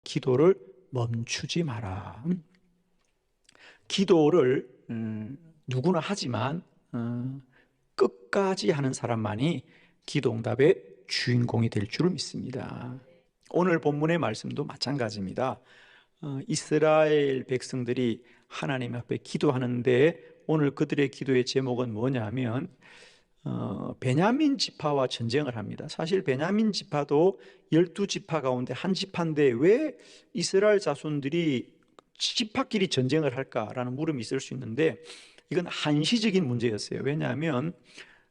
기도를 멈추지 마라. 기도를 누구나 하지만 끝까지 하는 사람만이 기도응답의 주인공이 될 줄을 믿습니다. 오늘 본문의 말씀도 마찬가지입니다. 이스라엘 백성들이 하나님 앞에 기도하는데 오늘 그들의 기도의 제목은 뭐냐면 베냐민 지파와 전쟁을 합니다. 사실 베냐민 지파도 12지파 가운데 한 지파인데 왜 이스라엘 자손들이 지파끼리 전쟁을 할까라는 물음이 있을 수 있는데 이건 한시적인 문제였어요. 왜냐하면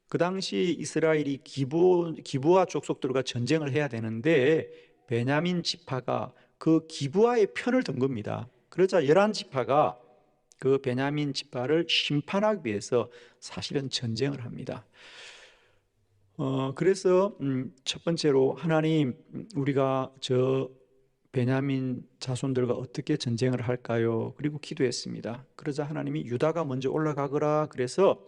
그 당시 이스라엘이 기브아 족속들과 전쟁을 해야 되는데 베냐민 지파가 그 기브아의 편을 든 겁니다. 그러자 11지파가 그 베냐민 지파를 심판하기 위해서 사실은 전쟁을 합니다. 그래서 첫 번째로 하나님, 우리가 저 베냐민 자손들과 어떻게 전쟁을 할까요? 그리고 기도했습니다. 그러자 하나님이 유다가 먼저 올라가거라 그래서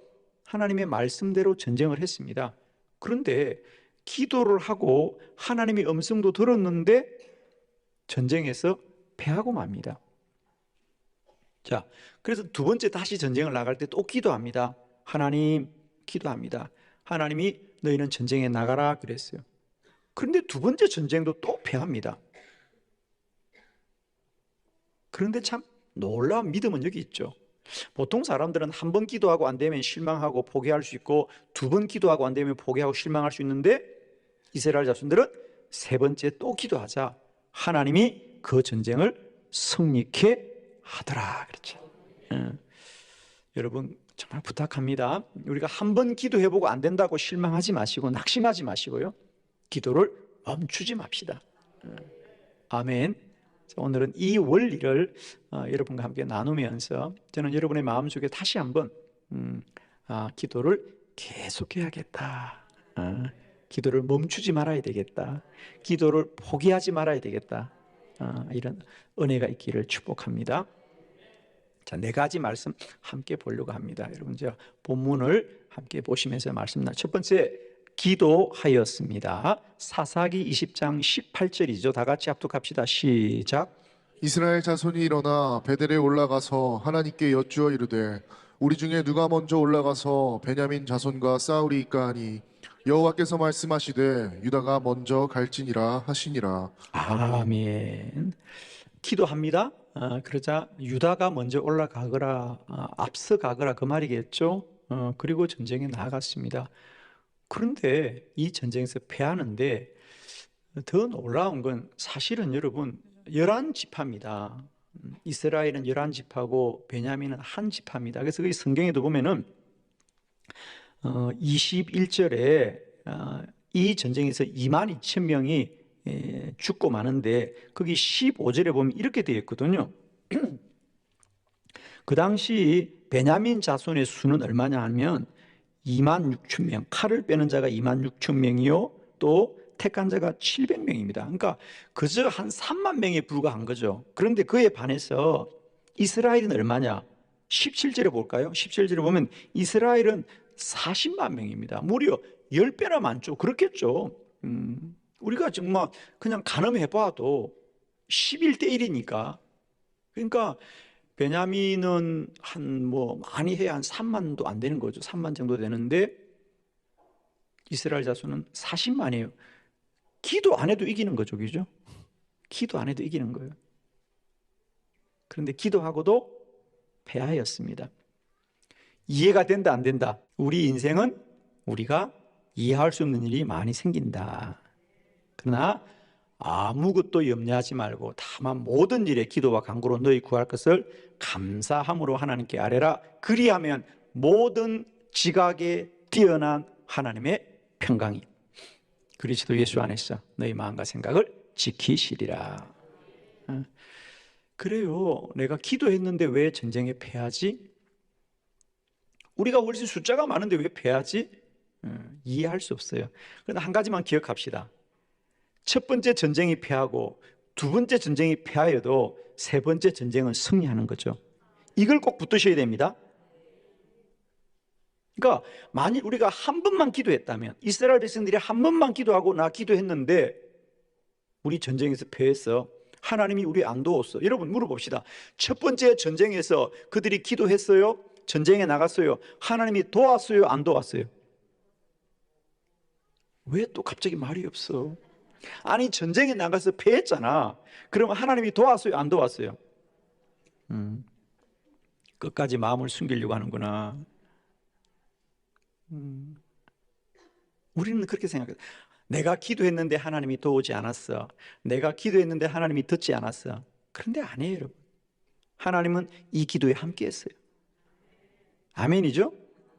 하나님의 말씀대로 전쟁을 했습니다. 그런데 기도를 하고 하나님의 음성도 들었는데 전쟁에서 패하고 맙니다. 자, 그래서 두 번째 다시 전쟁을 나갈 때 또 기도합니다. 하나님, 기도합니다. 하나님이 너희는 전쟁에 나가라 그랬어요. 그런데 두 번째 전쟁도 또 패합니다. 그런데 참 놀라운 믿음은 여기 있죠. 보통 사람들은 한 번 기도하고 안 되면 실망하고 포기할 수 있고 두 번 기도하고 안 되면 포기하고 실망할 수 있는데 이스라엘 자손들은 세 번째 또 기도하자 하나님이 그 전쟁을 승리케 하더라 그렇죠. 여러분 정말 부탁합니다. 우리가 한 번 기도해보고 안 된다고 실망하지 마시고 낙심하지 마시고요. 기도를 멈추지 맙시다. 아멘. 오늘은 이 원리를 여러분과 함께 나누면서 저는 여러분의 마음속에 다시 한번 기도를 계속해야겠다. 기도를 멈추지 말아야 되겠다. 기도를 포기하지 말아야 되겠다. 이런 은혜가 있기를 축복합니다. 자, 네 가지 말씀 함께 보려고 합니다. 여러분, 제가 본문을 함께 보시면서 첫 번째, 기도하였습니다. 사사기 20장 18절이죠. 다 같이 합독합시다. 시작. 이스라엘 자손이 일어나 베델에 올라가서 하나님께 여쭈어 이르되 우리 중에 누가 먼저 올라가서 베냐민 자손과 싸우리이까 하니 여호와께서 말씀하시되 유다가 먼저 갈지니라 하시니라. 아멘. 기도합니다. 그러자 유다가 먼저 올라가거라, 앞서가거라 그 말이겠죠. 그리고 전쟁에 나아갔습니다. 그런데 이 전쟁에서 패하는데 더 놀라운 건 사실은 여러분 11지파입니다. 이스라엘은 11지파고 베냐민은 한 지파입니다. 그래서 그 성경에도 보면은 21절에 이 전쟁에서 2만 2천 명이 죽고 마는데 거기 15절에 보면 이렇게 되어 있거든요. 그 당시 베냐민 자손의 수는 얼마냐 하면 2만 6천 명, 칼을 빼는 자가 2만 6천 명이요 또 택한 자가 700명입니다. 그러니까 그저 한 3만 명에 불과한 거죠. 그런데 그에 반해서 이스라엘은 얼마냐? 17절에 볼까요? 17절에 보면 이스라엘은 40만 명입니다. 무려 10배나 많죠. 그렇겠죠. 우리가 정말 그냥 가늠해봐도 11대 1이니까. 그러니까 베냐민은 많이 해야 한 3만도 안 되는 거죠. 3만 정도 되는데 이스라엘 자손은 40만이에요. 기도 안 해도 이기는 거죠. 그죠? 기도 안 해도 이기는 거예요. 그런데 기도하고도 패하였습니다. 이해가 된다, 안 된다? 우리 인생은 우리가 이해할 수 없는 일이 많이 생긴다. 그러나 아무것도 염려하지 말고 다만 모든 일에 기도와 간구로 너희 구할 것을 감사함으로 하나님께 아뢰라. 그리하면 모든 지각에 뛰어난 하나님의 평강이 그리스도 예수 안에서 너희 마음과 생각을 지키시리라. 그래요. 내가 기도했는데 왜 전쟁에 패하지? 우리가 훨씬 숫자가 많은데 왜 패하지? 이해할 수 없어요. 그런데 한 가지만 기억합시다. 첫 번째 전쟁이 패하고 두 번째 전쟁이 패하여도 세 번째 전쟁은 승리하는 거죠. 이걸 꼭 붙드셔야 됩니다. 그러니까 만일 우리가 한 번만 기도했다면, 이스라엘 백성들이 한 번만 기도하고 나 기도했는데 우리 전쟁에서 패했어. 하나님이 우리 안 도웠어. 여러분 물어봅시다. 첫 번째 전쟁에서 그들이 기도했어요? 전쟁에 나갔어요? 하나님이 도왔어요? 안 도왔어요? 왜 또 갑자기 말이 없어? 아니 전쟁에 나가서 패했잖아. 그러면 하나님이 도왔어요? 안 도왔어요? 끝까지 마음을 숨기려고 하는구나. 우리는 그렇게 생각해요. 내가 기도했는데 하나님이 도우지 않았어. 내가 기도했는데 하나님이 듣지 않았어. 그런데 아니에요, 여러분. 하나님은 이 기도에 함께 했어요. 아멘이죠?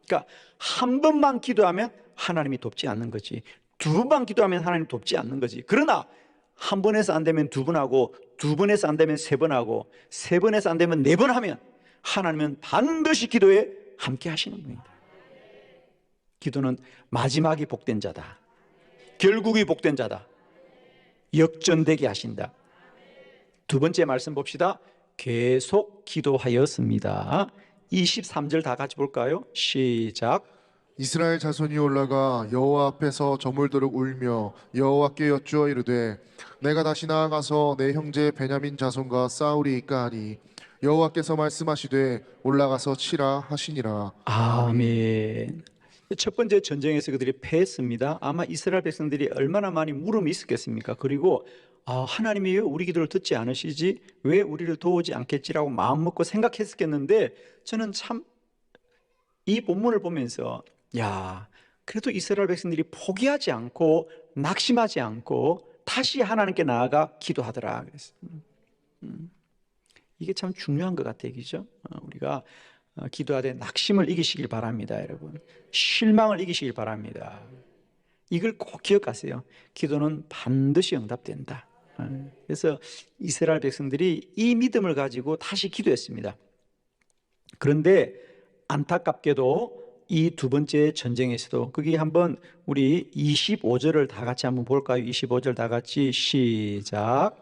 그러니까 한 번만 기도하면 하나님이 돕지 않는 거지. 두 번만 기도하면 하나님 돕지 않는 거지. 그러나 한 번에서 안 되면 두 번 하고, 두 번에서 안 되면 세 번 하고, 세 번에서 안 되면 네 번 하면 하나님은 반드시 기도에 함께 하시는 분입니다. 기도는 마지막이 복된 자다. 결국이 복된 자다. 역전되게 하신다. 두 번째 말씀 봅시다. 계속 기도하였습니다. 23절 다 같이 볼까요? 시작. 이스라엘 자손이 올라가 여호와 앞에서 저물도록 울며 여호와께 여쭈어 이르되 내가 다시 나아가서 내 형제 베냐민 자손과 싸우리이까 하니 여호와께서 말씀하시되 올라가서 치라 하시니라. 아멘. 첫 번째 전쟁에서 그들이 패했습니다. 아마 이스라엘 백성들이 얼마나 많이 물음이 있었겠습니까? 그리고 하나님이 왜 우리 기도를 듣지 않으시지? 왜 우리를 도우지 않겠지라고 마음 먹고 생각했겠는데 저는 참 이 본문을 보면서 그래도 이스라엘 백성들이 포기하지 않고 낙심하지 않고 다시 하나님께 나아가 기도하더라. 이게 참 중요한 것 같아요, 그죠? 우리가 기도하되 낙심을 이기시길 바랍니다, 여러분. 실망을 이기시길 바랍니다. 이걸 꼭 기억하세요. 기도는 반드시 응답된다. 그래서 이스라엘 백성들이 이 믿음을 가지고 다시 기도했습니다. 그런데 안타깝게도 이 두 번째 전쟁에서도 거기 한번 우리 25절을 다 같이 한번 볼까요? 25절 다 같이 시작.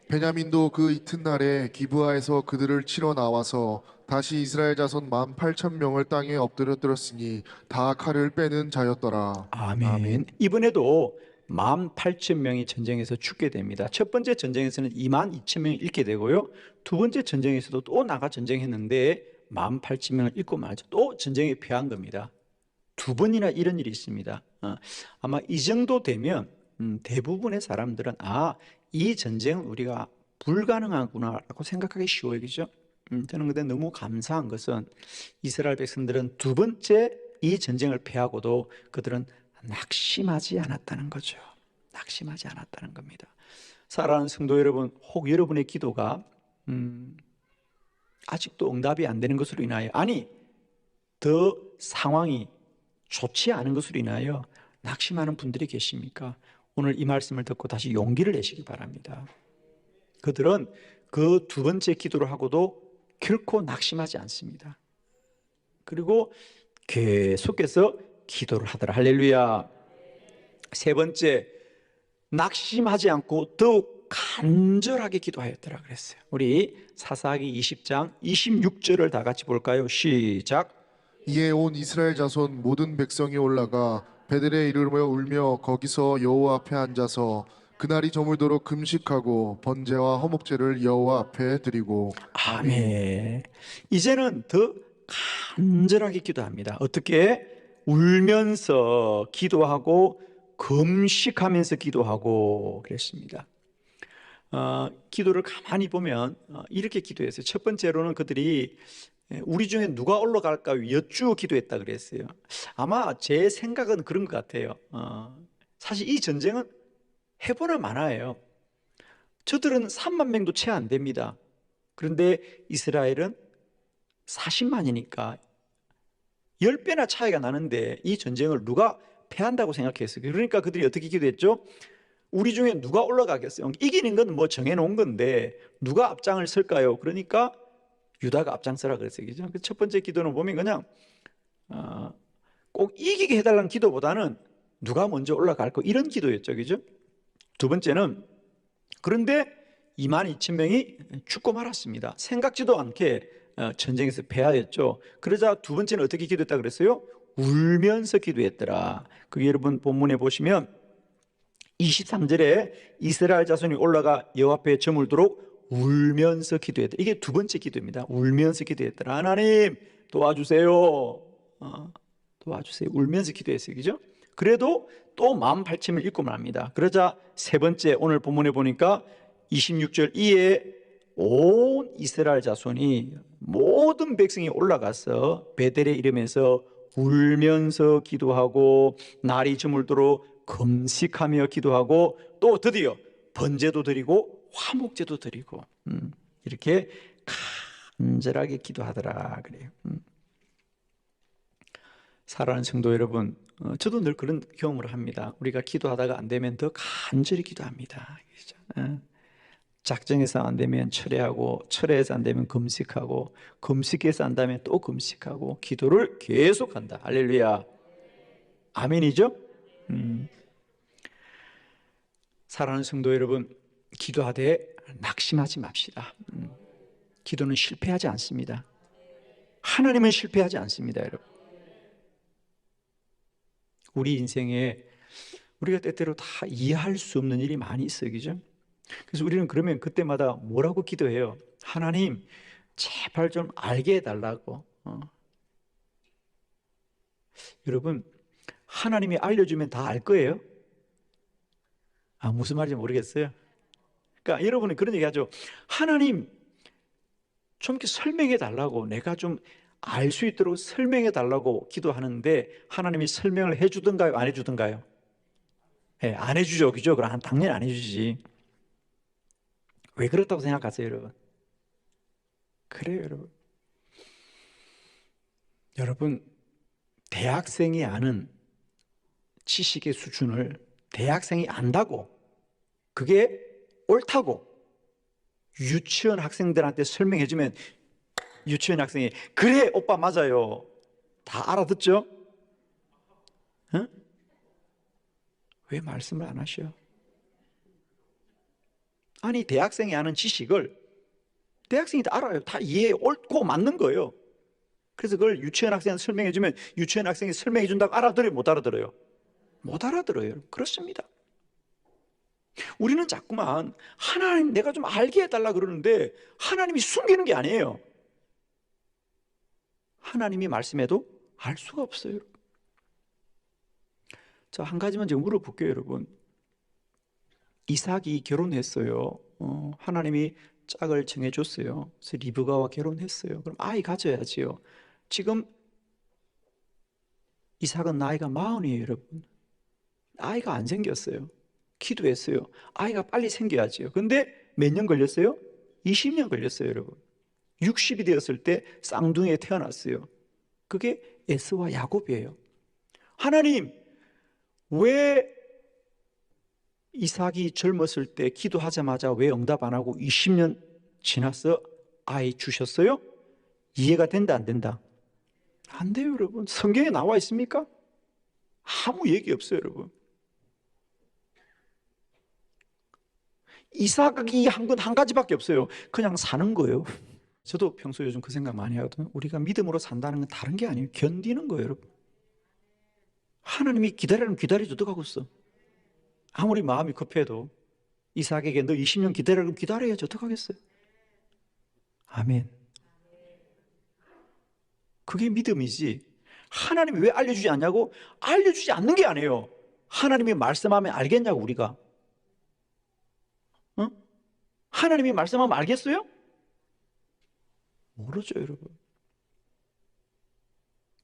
베냐민도 그 이튿날에 기브아에서 그들을 치러 나와서 다시 이스라엘 자손 18,000명을 땅에 엎드려뜨렸으니 다 칼을 빼는 자였더라. 아멘. 이번에도 18,000명이 전쟁에서 죽게 됩니다. 첫 번째 전쟁에서는 22,000명이 잃게 되고요. 두 번째 전쟁에서도 또 나가 전쟁했는데 18,000명을 잃고 말죠. 또 전쟁에 패한 겁니다. 두 번이나 이런 일이 있습니다. 아마 이 정도 되면 대부분의 사람들은 이 전쟁은 우리가 불가능하구나라고 생각하기 쉬워요, 그죠? 저는 근데 너무 감사한 것은 이스라엘 백성들은 두 번째 이 전쟁을 패하고도 그들은 낙심하지 않았다는 거죠. 낙심하지 않았다는 겁니다. 사랑하는 성도 여러분, 혹 여러분의 기도가 아직도 응답이 안 되는 것으로 인하여 더 상황이 좋지 않은 것으로 인하여 낙심하는 분들이 계십니까? 오늘 이 말씀을 듣고 다시 용기를 내시기 바랍니다. 그들은 그 두 번째 기도를 하고도 결코 낙심하지 않습니다. 그리고 계속해서 기도를 하더라. 할렐루야. 세 번째, 낙심하지 않고 더욱 간절하게 기도하였더라 그랬어요. 우리 사사기 20장 26절을 다 같이 볼까요? 시작. 이에 온 이스라엘 자손 모든 백성이 올라가 베델에 이르며 울며 거기서 여호와 앞에 앉아서 그날이 저물도록 금식하고 번제와 허목제를 여호와 앞에 드리고. 아멘. 이제는 더 간절하게 기도합니다. 어떻게? 울면서 기도하고 금식하면서 기도하고 그랬습니다. 기도를 가만히 보면 이렇게 기도했어요. 첫 번째로는 그들이 우리 중에 누가 올라갈까 여쭈어 기도했다 그랬어요. 아마 제 생각은 그런 것 같아요. 사실 이 전쟁은 해보나 마나예요. 저들은 3만 명도 채 안 됩니다. 그런데 이스라엘은 40만이니까 10배나 차이가 나는데 이 전쟁을 누가 패한다고 생각했어요. 그러니까 그들이 어떻게 기도했죠? 우리 중에 누가 올라가겠어요? 이기는 건 뭐 정해놓은 건데 누가 앞장을 설까요? 그러니까 유다가 앞장서라 그랬어요. 그죠? 첫 번째 기도는 보면 그냥 꼭 이기게 해달라는 기도보다는 누가 먼저 올라갈 거 이런 기도였죠. 그죠? 두 번째는 그런데 22,000명이 죽고 말았습니다. 생각지도 않게 전쟁에서 패하였죠. 그러자 두 번째는 어떻게 기도했다 그랬어요? 울면서 기도했더라. 그 여러분 본문에 보시면 23절에 이스라엘 자손이 올라가 여호와 앞에 저물도록 울면서 기도했다. 이게 두 번째 기도입니다. 울면서 기도했더라. 하나님 도와주세요. 도와주세요. 울면서 기도했어요. 그죠? 그래도 또 마음 발침을 읽고 말합니다. 그러자 세 번째 오늘 본문에 보니까 26절 이에 온 이스라엘 자손이 모든 백성이 올라가서 베델에 이르면서 울면서 기도하고 날이 저물도록 금식하며 기도하고 또 드디어 번제도 드리고 화목제도 드리고 이렇게 간절하게 기도하더라 그래요. 사랑하는 성도 여러분, 저도 늘 그런 경험을 합니다. 우리가 기도하다가 안 되면 더 간절히 기도합니다. 작정해서 안 되면 철회하고, 철회해서 안 되면 금식하고, 금식해서 안 되면 또 금식하고, 기도를 계속한다. 할렐루야. 아멘이죠? 사랑하는 성도 여러분, 기도하되 낙심하지 맙시다. 기도는 실패하지 않습니다. 하나님은 실패하지 않습니다, 여러분. 우리 인생에 우리가 때때로 다 이해할 수 없는 일이 많이 있어요, 그죠? 그래서 우리는 그러면 그때마다 뭐라고 기도해요? 하나님, 제발 좀 알게 해달라고. 여러분, 하나님이 알려주면 다 알 거예요? 무슨 말인지 모르겠어요. 그러니까 여러분은 그런 얘기 하죠. 하나님, 좀 이렇게 설명해 달라고, 내가 좀 알 수 있도록 설명해 달라고 기도하는데 하나님이 설명을 해 주든가요? 안 해 주든가요? 네, 안 해주죠. 그죠? 그럼 당연히 안 해주지. 왜 그렇다고 생각하세요, 여러분? 그래요, 여러분. 여러분, 대학생이 아는 지식의 수준을 대학생이 안다고, 그게 옳다고 유치원 학생들한테 설명해주면 유치원 학생이 그래 오빠 맞아요 다 알아듣죠? 응? 왜 말씀을 안 하셔? 아니, 대학생이 아는 지식을 대학생이 다 알아요. 다 이해 옳고 맞는 거예요. 그래서 그걸 유치원 학생한테 설명해주면 유치원 학생이 설명해준다고 알아들어요? 못 알아들어요? 못 알아들어요. 그렇습니다. 우리는 자꾸만 하나님 내가 좀 알게 해달라 그러는데 하나님이 숨기는 게 아니에요. 하나님이 말씀해도 알 수가 없어요. 자, 한 가지만 제가 물어볼게요, 여러분. 이삭이 결혼했어요. 하나님이 짝을 정해줬어요. 그래서 리브가와 결혼했어요. 그럼 아이 가져야지요. 지금 이삭은 나이가 40이에요, 여러분. 아이가 안 생겼어요. 기도했어요. 아이가 빨리 생겨야지요. 근데 몇 년 걸렸어요? 20년 걸렸어요, 여러분. 60이 되었을 때 쌍둥이에 태어났어요. 그게 에스와 야곱이에요. 하나님, 왜 이삭이 젊었을 때 기도하자마자 왜 응답 안 하고 20년 지나서 아이 주셨어요? 이해가 된다, 안 된다? 안 돼요, 여러분. 성경에 나와 있습니까? 아무 얘기 없어요, 여러분. 이삭이 한 건 한 가지밖에 없어요. 그냥 사는 거예요. 저도 평소에 요즘 그 생각 많이 하거든요. 우리가 믿음으로 산다는 건 다른 게 아니에요. 견디는 거예요, 여러분. 하나님이 기다리면 기다려도 어떡하겠어? 아무리 마음이 급해도 이삭에게 너 20년 기다리면 기다려야지 어떡하겠어요? 아멘. 그게 믿음이지. 하나님이 왜 알려주지 않냐고? 알려주지 않는 게 아니에요. 하나님이 말씀하면 알겠냐고, 우리가. 하나님이 말씀하면 알겠어요? 모르죠, 여러분.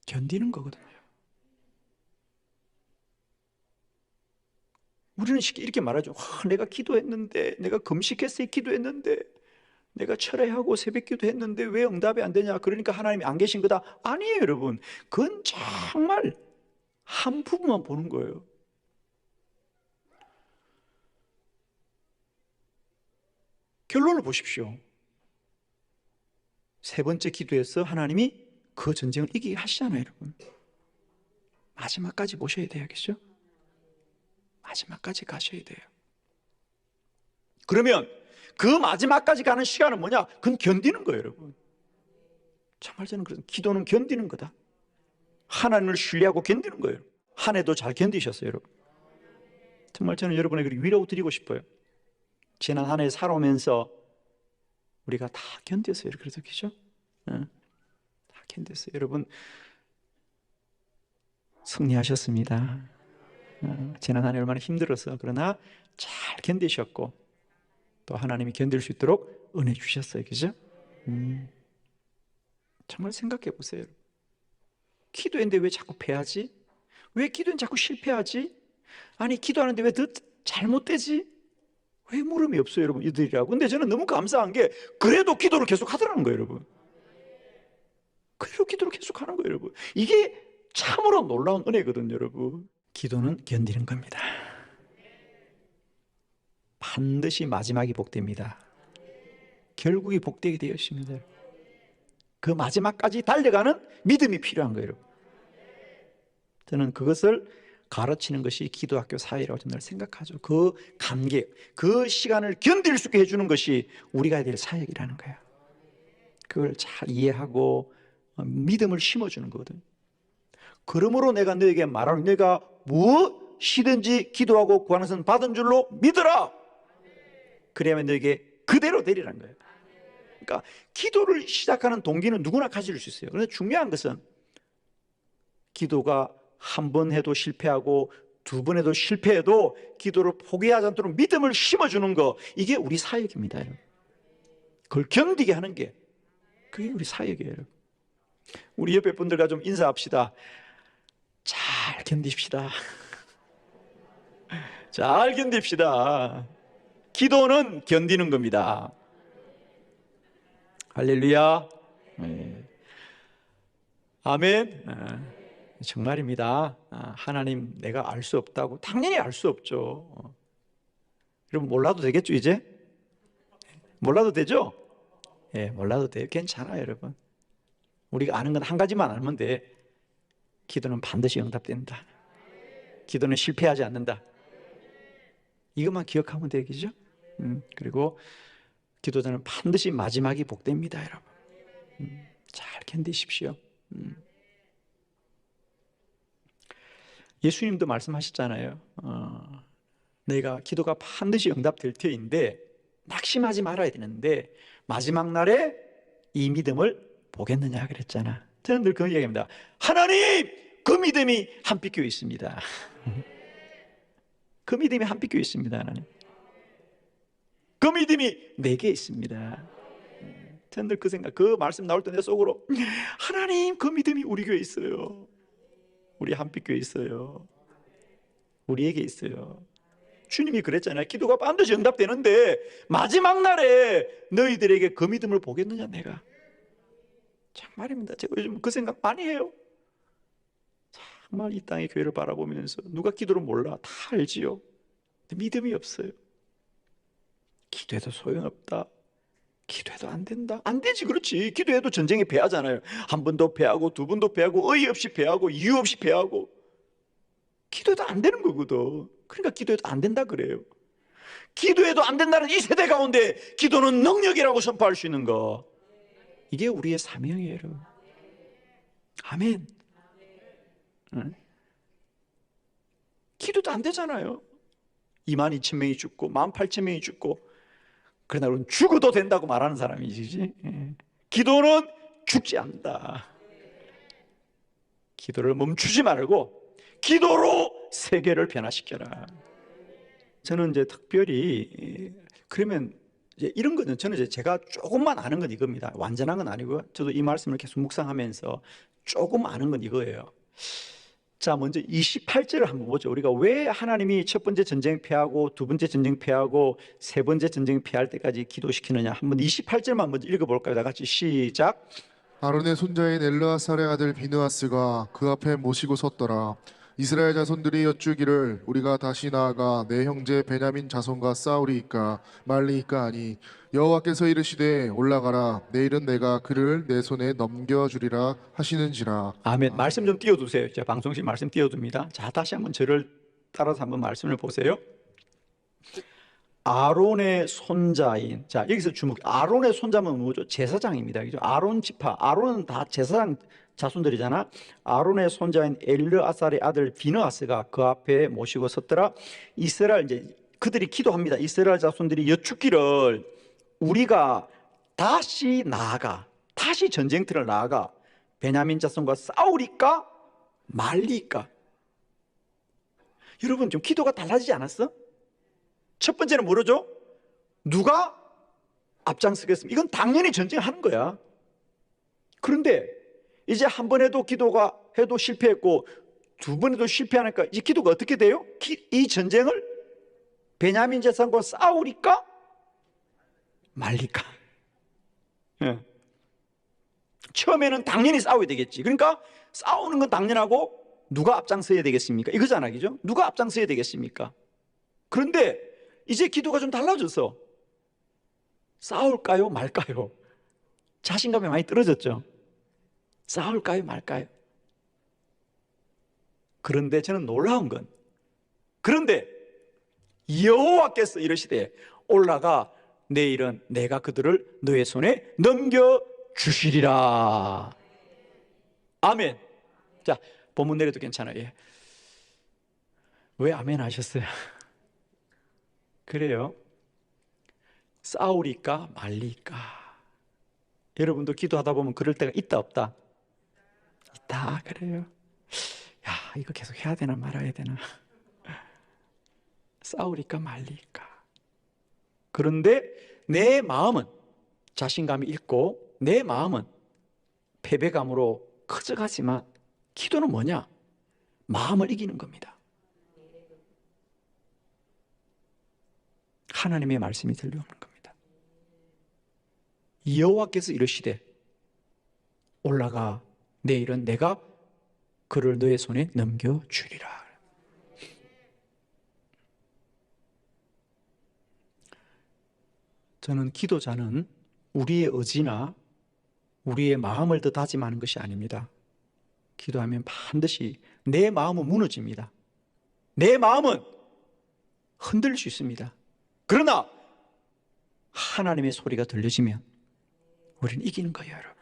견디는 거거든요. 우리는 쉽게 이렇게 말하죠. 내가 기도했는데, 내가 금식했어요, 기도했는데, 내가 철회하고 새벽기도 했는데 왜 응답이 안 되냐? 그러니까 하나님이 안 계신 거다. 아니에요, 여러분. 그건 정말 한 부분만 보는 거예요. 결론을 보십시오. 세 번째 기도에서 하나님이 그 전쟁을 이기게 하시잖아요, 여러분. 마지막까지 보셔야 돼야겠죠? 마지막까지 가셔야 돼요. 그러면 그 마지막까지 가는 시간은 뭐냐? 그건 견디는 거예요, 여러분. 정말 저는 그런 기도는 견디는 거다. 하나님을 신뢰하고 견디는 거예요. 한 해도 잘 견디셨어요, 여러분. 정말 저는 여러분에게 위로 드리고 싶어요. 지난 한 해 살아오면서 우리가 다 견뎠어요. 그래서 그죠? 다 견뎠어요. 여러분 승리하셨습니다. 지난 한 해 얼마나 힘들어서 그러나 잘 견디셨고 또 하나님이 견딜 수 있도록 은혜 주셨어요. 그죠? 정말 생각해 보세요. 기도했는데 왜 자꾸 패하지? 왜 기도는 자꾸 실패하지? 아니 기도하는데 왜 더 잘못되지? 왜 물음이 없어요, 여러분? 이들이라고. 근데 저는 너무 감사한 게 그래도 기도를 계속 하더라는 거예요, 여러분. 그래도 기도를 계속 하는 거예요, 여러분. 이게 참으로 놀라운 은혜거든요, 여러분. 기도는 견디는 겁니다. 반드시 마지막이 복됩니다. 결국이 복되게 되어 있습니다. 그 마지막까지 달려가는 믿음이 필요한 거예요, 여러분. 저는 그것을 가르치는 것이 기도학교 사회라고 저는 생각하죠. 그 감격, 그 시간을 견딜 수 있게 해주는 것이 우리가 해야 될 사역이라는 거예요. 그걸 잘 이해하고 믿음을 심어주는 거거든요. 그러므로 내가 너에게 말하는 내가 무엇이든지 기도하고 구하는 것은 받은 줄로 믿어라. 그래야만 너에게 그대로 되리라는 거예요. 그러니까 기도를 시작하는 동기는 누구나 가질 수 있어요. 그런데 중요한 것은 기도가 한 번 해도 실패하고 두 번 해도 실패해도 기도를 포기하지 않도록 믿음을 심어주는 거, 이게 우리 사역입니다. 여러분. 그걸 견디게 하는 게 그게 우리 사역이에요. 여러분. 우리 옆에 분들과 좀 인사합시다. 잘 견딥시다. 잘 견딥시다. 기도는 견디는 겁니다. 할렐루야. 네. 아멘. 정말입니다. 하나님 내가 알 수 없다고 당연히 알 수 없죠. 여러분 몰라도 되겠죠 이제? 몰라도 되죠? 예, 몰라도 돼요. 괜찮아요 여러분. 우리가 아는 건 한 가지만 알면 돼. 기도는 반드시 응답된다. 기도는 실패하지 않는다. 이것만 기억하면 되겠죠? 그리고 기도자는 반드시 마지막이 복됩니다 여러분. 잘 견디십시오. 예수님도 말씀하셨잖아요. 내가 기도가 반드시 응답될 터인데 낙심하지 말아야 되는데 마지막 날에 이 믿음을 보겠느냐 그랬잖아. 저는 늘 그런 얘기합니다. 하나님, 그 믿음이 한 삐껴 있습니다. 그 믿음이 한 삐껴 있습니다. 하나님, 그 믿음이 내게 있습니다. 저는 늘 그 생각, 그 말씀 나올 때 내 속으로 하나님, 그 믿음이 우리 교회에 있어요. 우리 한빛교회에 있어요. 우리에게 있어요. 주님이 그랬잖아요. 기도가 반드시 응답되는데 마지막 날에 너희들에게 그 믿음을 보겠느냐 내가. 정말입니다. 제가 요즘 그 생각 많이 해요. 정말 이 땅의 교회를 바라보면서 누가 기도를 몰라 다 알지요. 근데 믿음이 없어요. 기도해도 소용없다. 기도해도 안 된다. 안 되지. 그렇지. 기도해도 전쟁에 패하잖아요. 한 번도 패하고 두 번도 패하고 어이없이 패하고 이유 없이 패하고. 기도해도 안 되는 거거든. 그러니까 기도해도 안 된다 그래요. 기도해도 안 된다는 이 세대 가운데 기도는 능력이라고 선포할 수 있는 거, 이게 우리의 사명이에요 여러분. 아멘. 기도도 안 되잖아요. 22,000명이 죽고 18,000명이 죽고, 그러나 우리는 죽어도 된다고 말하는 사람이지. 기도는 죽지 않는다. 기도를 멈추지 말고 기도로 세계를 변화시켜라. 저는 이제 특별히 그러면 이제 이런 거는 저는 이제 제가 조금만 아는 건 이겁니다. 완전한 건 아니고요. 저도 이 말씀을 계속 묵상하면서 조금 아는 건 이거예요. 자, 먼저 28절을 한번 보죠. 우리가 왜 하나님이 첫 번째 전쟁 패하고 두 번째 전쟁 패하고 세 번째 전쟁 패할 때까지 기도시키느냐, 한번 28절만 먼저 읽어볼까요? 다 같이 시작. 아론의 손자인 엘르아살의 아들 비느하스가 그 앞에 모시고 섰더라. 이스라엘 자손들이 여쭈기를 우리가 다시 나아가 내 형제 베냐민 자손과 싸우리이까 말리이까 하니 여호와께서 이르시되 올라가라. 내일은 내가 그를 내 손에 넘겨주리라 하시는지라. 아멘. 말씀 좀 띄워두세요. 제가 방송실 말씀 띄워둡니다. 자, 다시 한번 저를 따라서 한번 말씀을 보세요. 아론의 손자인, 자 여기서 주목, 아론의 손자면 뭐죠? 제사장입니다. 그죠? 아론 지파, 아론은 다 제사장 자손들이잖아. 아론의 손자인 엘르아살의 아들 비느하스가 그 앞에 모시고 섰더라. 이스라엘 이제 그들이 기도합니다. 이스라엘 자손들이 여쭙기를 우리가 다시 전쟁터를 나아가 베냐민 자손과 싸우리까 말리까? 여러분 좀 기도가 달라지지 않았어? 첫 번째는 뭐죠? 누가 앞장서겠습니까? 이건 당연히 전쟁하는 거야. 그런데 이제 한 번 해도 해도 실패했고 두 번 해도 실패하니까 이제 기도가 어떻게 돼요? 이 전쟁을 베냐민 자손과 싸우리까 말리까? 예. 처음에는 당연히 싸워야 되겠지. 그러니까 싸우는 건 당연하고 누가 앞장서야 되겠습니까? 이거잖아, 그죠? 누가 앞장서야 되겠습니까? 그런데 이제 기도가 좀 달라져서 싸울까요, 말까요? 자신감이 많이 떨어졌죠. 싸울까요, 말까요? 그런데 저는 놀라운 건, 그런데 여호와께서 이러시되 올라가 내일은 내가 그들을 너의 손에 넘겨주시리라. 아멘. 자, 본문 내려도 괜찮아요. 예. 왜 아멘 하셨어요? 그래요. 싸우리까 말리까. 여러분도 기도하다 보면 그럴 때가 있다 없다? 있다. 그래요. 야, 이거 계속 해야 되나 말아야 되나? 싸우리까 말리까. 그런데 내 마음은 자신감이 있고 내 마음은 패배감으로 커져가지만 기도는 뭐냐? 마음을 이기는 겁니다. 하나님의 말씀이 들려오는 겁니다. 여호와께서 이르시되 올라가 내일은 내가 그를 너의 손에 넘겨주리라. 저는 기도자는 우리의 의지나 우리의 마음을 더 다짐하는 것이 아닙니다. 기도하면 반드시 내 마음은 무너집니다. 내 마음은 흔들릴 수 있습니다. 그러나 하나님의 소리가 들려지면 우리는 이기는 거예요, 여러분.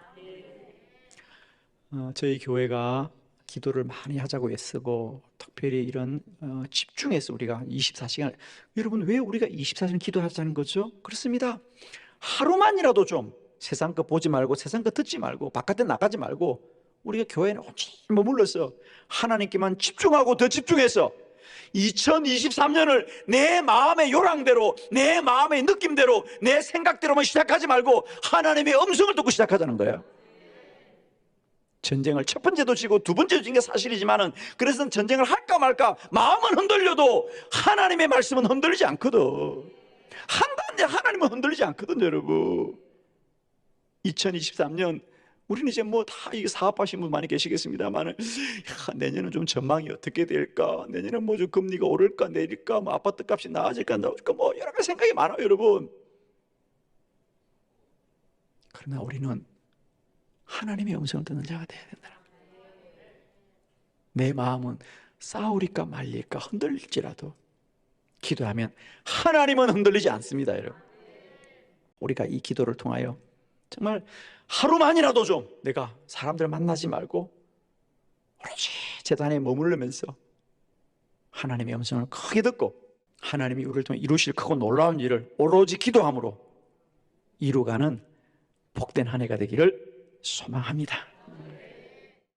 저희 교회가 기도를 많이 하자고 애쓰고 특별히 이런 집중해서 우리가 24시간, 여러분 왜 우리가 24시간 기도하자는 거죠? 그렇습니다. 하루만이라도 좀 세상 거 보지 말고 세상 거 듣지 말고 바깥에 나가지 말고 우리가 교회에 온전히 머물러서 하나님께만 집중하고 더 집중해서 2023년을 내 마음의 요랑대로 내 마음의 느낌대로 내 생각대로만 시작하지 말고 하나님의 음성을 듣고 시작하자는 거예요. 전쟁을 첫 번째도 지고 두 번째도 진 게 사실이지만은 그래서 전쟁을 할까 말까 마음은 흔들려도 하나님의 말씀은 흔들리지 않거든. 하나님은 흔들리지 않거든, 여러분. 2023년 우리는 이제 뭐 다 이게 사업하시는 분 많이 계시겠습니다만은 내년은 좀 전망이 어떻게 될까? 내년은 뭐 좀 금리가 오를까 내릴까? 뭐 아파트 값이 나아질까 나올까? 뭐 여러 가지 생각이 많아요, 여러분. 그러나 우리는 하나님의 음성을 듣는 자가 되어야 된다. 내 마음은 싸우리까 말릴까 흔들릴지라도 기도하면 하나님은 흔들리지 않습니다, 여러분. 우리가 이 기도를 통하여 정말 하루만이라도 좀 내가 사람들 만나지 말고 오로지 제단에 머무르면서 하나님의 음성을 크게 듣고 하나님이 우리를 통해 이루실 크고 놀라운 일을 오로지 기도함으로 이루가는 복된 한 해가 되기를 소망합니다.